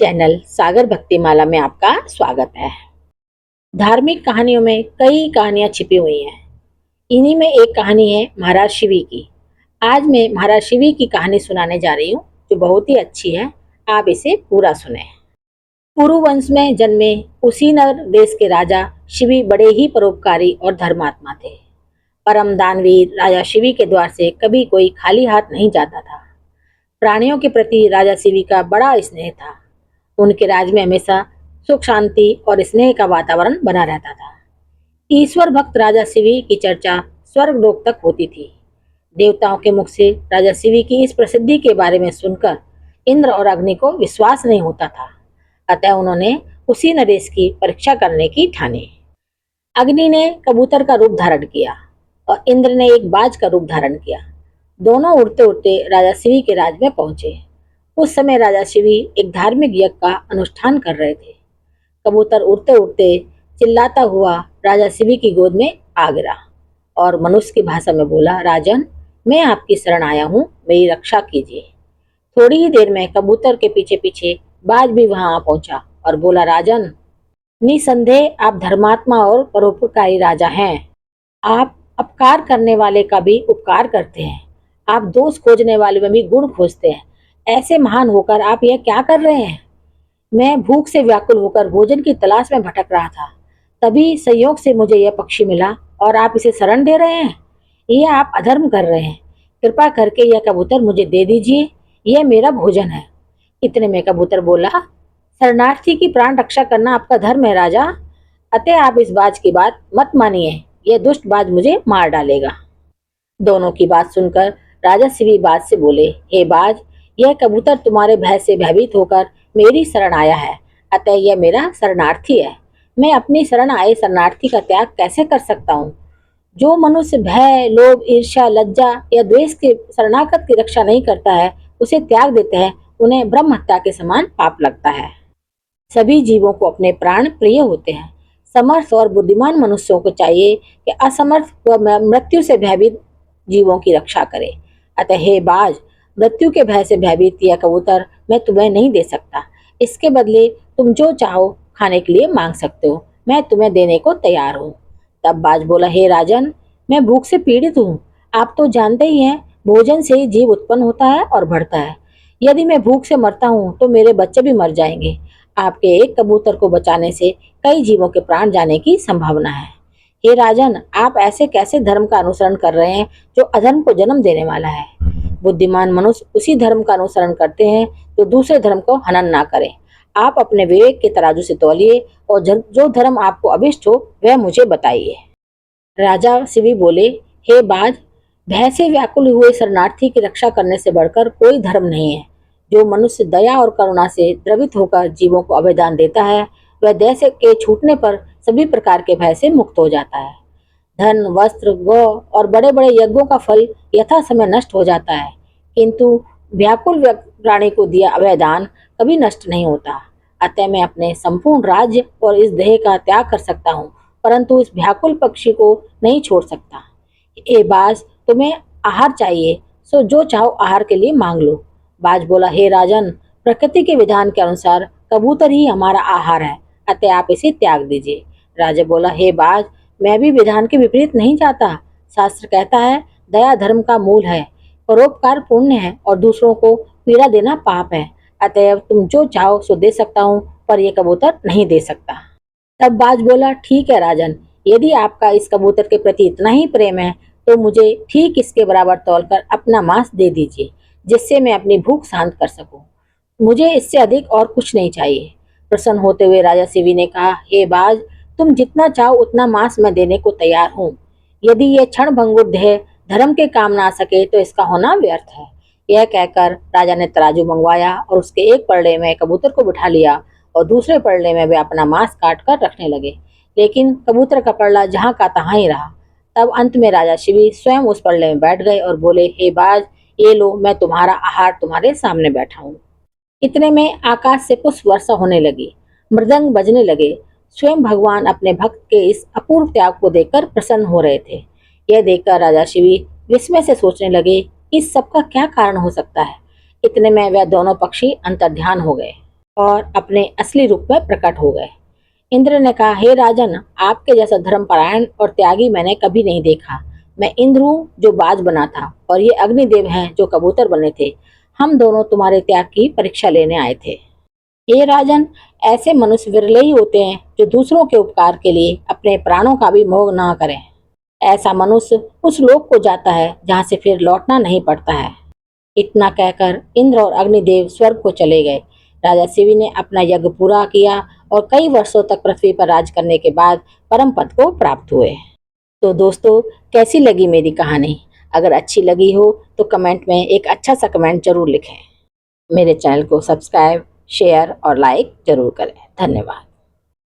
Channel सागर भक्तिमाला में आपका स्वागत है। धार्मिक कहानियों में कई कहानियां छिपी हुई हैं। इन्हीं में एक कहानी है महाराज शिवी की। आज मैं महाराज शिवी की कहानी सुनाने जा रही हूँ जो बहुत ही अच्छी है। आप इसे पूरा सुने। पुरु वंश में जन्मे कुशीनगर देश के राजा शिवी बड़े ही परोपकारी और धर्मात्मा थे। परम दानवीर राजा शिवी के द्वार से कभी कोई खाली हाथ नहीं जाता था। प्राणियों के प्रति राजा शिवी का बड़ा स्नेह था। उनके राज में हमेशा सुख शांति और स्नेह का वातावरण बना रहता था। ईश्वर भक्त राजा शिवी की चर्चा स्वर्ग लोक तक होती थी। देवताओं के मुख से राजा शिवी की इस प्रसिद्धि के बारे में सुनकर इंद्र और अग्नि को विश्वास नहीं होता था। अतः उन्होंने उसी नरेश की परीक्षा करने की ठानी। अग्नि ने कबूतर का रूप धारण किया और इंद्र ने एक बाज का रूप धारण किया। दोनों उड़ते उड़ते राजा शिवी के राज में पहुंचे। उस समय राजा शिवी एक धार्मिक यज्ञ का अनुष्ठान कर रहे थे। कबूतर उड़ते उड़ते चिल्लाता हुआ राजा शिवी की गोद में आ गिरा और मनुष्य की भाषा में बोला, राजन, मैं आपकी शरण आया हूँ, मेरी रक्षा कीजिए। थोड़ी ही देर में कबूतर के पीछे पीछे बाज भी वहां आ पहुंचा और बोला, राजन, निसंदेह आप धर्मात्मा और परोपकारी राजा हैं। आप अपकार करने वाले का भी उपकार करते हैं। आप दोष खोजने वाले में भी गुण खोजते हैं। ऐसे महान होकर आप यह क्या कर रहे हैं? मैं भूख से व्याकुल होकर भोजन की तलाश में भटक रहा था। तभी संयोग से मुझे यह पक्षी मिला और आप इसे शरण दे रहे हैं। यह आप अधर्म कर रहे हैं। कृपा करके यह कबूतर मुझे दे दीजिए, यह मेरा भोजन है। इतने में कबूतर बोला, शरणार्थी की प्राण रक्षा करना आपका धर्म है राजा। अतः आप इस बाज की बात मत मानिए, यह दुष्ट बाज मुझे मार डालेगा। दोनों की बात सुनकर राजा शिवी बाज से बोले, हे बाज, यह कबूतर तुम्हारे भय से भयभीत होकर मेरी शरण आया है, अतः यह मेरा शरणार्थी है। मैं अपनी शरण आए शरणार्थी का त्याग कैसे कर सकता हूँ? जो मनुष्य भय, लोभ, ईर्ष्या, लज्जा या द्वेष के शरणागत की रक्षा नहीं करता है, उसे त्याग देते हैं, उन्हें ब्रह्म हत्या के समान पाप लगता है। सभी जीवों को अपने प्राण प्रिय होते हैं। समर्थ और बुद्धिमान मनुष्यों को चाहिए कि असमर्थ व मृत्यु से भयभीत जीवों की रक्षा करे। अतः हे बाज, मृत्यु के भय से भयभीत यह कबूतर मैं तुम्हें नहीं दे सकता। इसके बदले तुम जो चाहो खाने के लिए मांग सकते हो, मैं तुम्हें देने को तैयार हूँ। तब बाज बोला, हे राजन, मैं भूख से पीड़ित हूँ। आप तो जानते ही हैं, भोजन से ही जीव उत्पन्न होता है और बढ़ता है। यदि मैं भूख से मरता हूँ तो मेरे बच्चे भी मर जाएंगे। आपके एक कबूतर को बचाने से कई जीवों के प्राण जाने की संभावना है। हे राजन, आप ऐसे कैसे धर्म का अनुसरण कर रहे हैं जो अधर्म को जन्म देने वाला है? बुद्धिमान मनुष्य उसी धर्म का अनुसरण करते हैं जो दूसरे धर्म को हनन ना करे। आप अपने विवेक के तराजू से तौलिए और जो धर्म आपको अभिष्ट हो वह मुझे बताइए। राजा शिवी बोले, हे बाज, भय से व्याकुल हुए शरणार्थी की रक्षा करने से बढ़कर कोई धर्म नहीं है। जो मनुष्य दया और करुणा से द्रवित होकर जीवों को अभयदान देता है, वह देह से के छूटने पर सभी प्रकार के भय से मुक्त हो जाता है। धन, वस्त्र, गौ और बड़े बड़े यज्ञों का फल यथा समय नष्ट हो जाता है, किंतु व्याकुल प्राणी को दिया अभयदान कभी नष्ट नहीं होता। अतः मैं अपने संपूर्ण राज्य और इस देह का त्याग कर सकता हूँ, परंतु इस व्याकुल पक्षी को नहीं छोड़ सकता। ए बाज, तुम्हें आहार चाहिए, सो जो चाहो आहार के लिए मांग लो। बाज बोला, हे राजन, प्रकृति के विधान के अनुसार कबूतर ही हमारा आहार है, अतः आप इसे त्याग दीजिए। राजा बोला, हे बाज, मैं भी विधान के विपरीत नहीं चाहता। शास्त्र कहता है, दया धर्म का मूल है, परोपकार पुण्य है और दूसरों को पीड़ा देना पाप है। अतएव तुम जो चाहो सो दे सकता हूँ, पर यह कबूतर नहीं दे सकता। तब बाज बोला, ठीक है राजन, यदि आपका इस कबूतर के प्रति इतना ही प्रेम है तो मुझे ठीक इसके बराबर तौलकर अपना मांस दे दीजिए, जिससे मैं अपनी भूख शांत कर सकूं। मुझे इससे अधिक और कुछ नहीं चाहिए। प्रसन्न होते हुए राजा शिवी ने कहा, हे बाज, तुम जितना चाहो उतना मांस मैं देने को तैयार हूँ। यदि यह क्षण भंगुर देह धर्म के काम ना आ सके तो इसका होना व्यर्थ है। यह कहकर राजा ने तराजू मंगवाया और उसके एक पलड़े में कबूतर को बिठा लिया और दूसरे पलड़े में वे अपना मांस काट कर रखने लगे। लेकिन कबूतर का पलड़ा जहाँ का तहाँ ही रहा। तब अंत में राजा शिवी स्वयं उस पलड़े में बैठ गए और बोले, हे बाज, ये लो, मैं तुम्हारा आहार तुम्हारे सामने बैठा हूँ। इतने में आकाश से पुष्प वर्षा होने लगी, मृदंग बजने लगे। स्वयं भगवान अपने भक्त के इस अपूर्व त्याग को देखकर प्रसन्न हो रहे थे। यह देखकर राजा शिवी विस्मय से सोचने लगे, इस सब का क्या कारण हो सकता है। इतने में वह दोनों पक्षी अंतर्ध्यान हो गए। और अपने असली रूप में प्रकट हो गए। इंद्र ने कहा, हे राजन, आपके जैसा धर्मपरायण और त्यागी मैंने कभी नहीं देखा। मैं इंद्र हूँ जो बाज बना था और ये अग्निदेव हैं जो कबूतर बने थे। हम दोनों तुम्हारे त्याग की परीक्षा लेने आए थे। हे राजन, ऐसे मनुष्य विरले ही होते हैं जो दूसरों के उपकार के लिए अपने प्राणों का भी मोह न करें। ऐसा मनुष्य उस लोक को जाता है जहाँ से फिर लौटना नहीं पड़ता है। इतना कहकर इंद्र और अग्निदेव स्वर्ग को चले गए। राजा शिवी ने अपना यज्ञ पूरा किया और कई वर्षों तक पृथ्वी पर राज करने के बाद परम पद को प्राप्त हुए। तो दोस्तों, कैसी लगी मेरी कहानी? अगर अच्छी लगी हो तो कमेंट में एक अच्छा सा कमेंट जरूर लिखें। मेरे चैनल को सब्सक्राइब, शेयर और लाइक जरूर करें। धन्यवाद।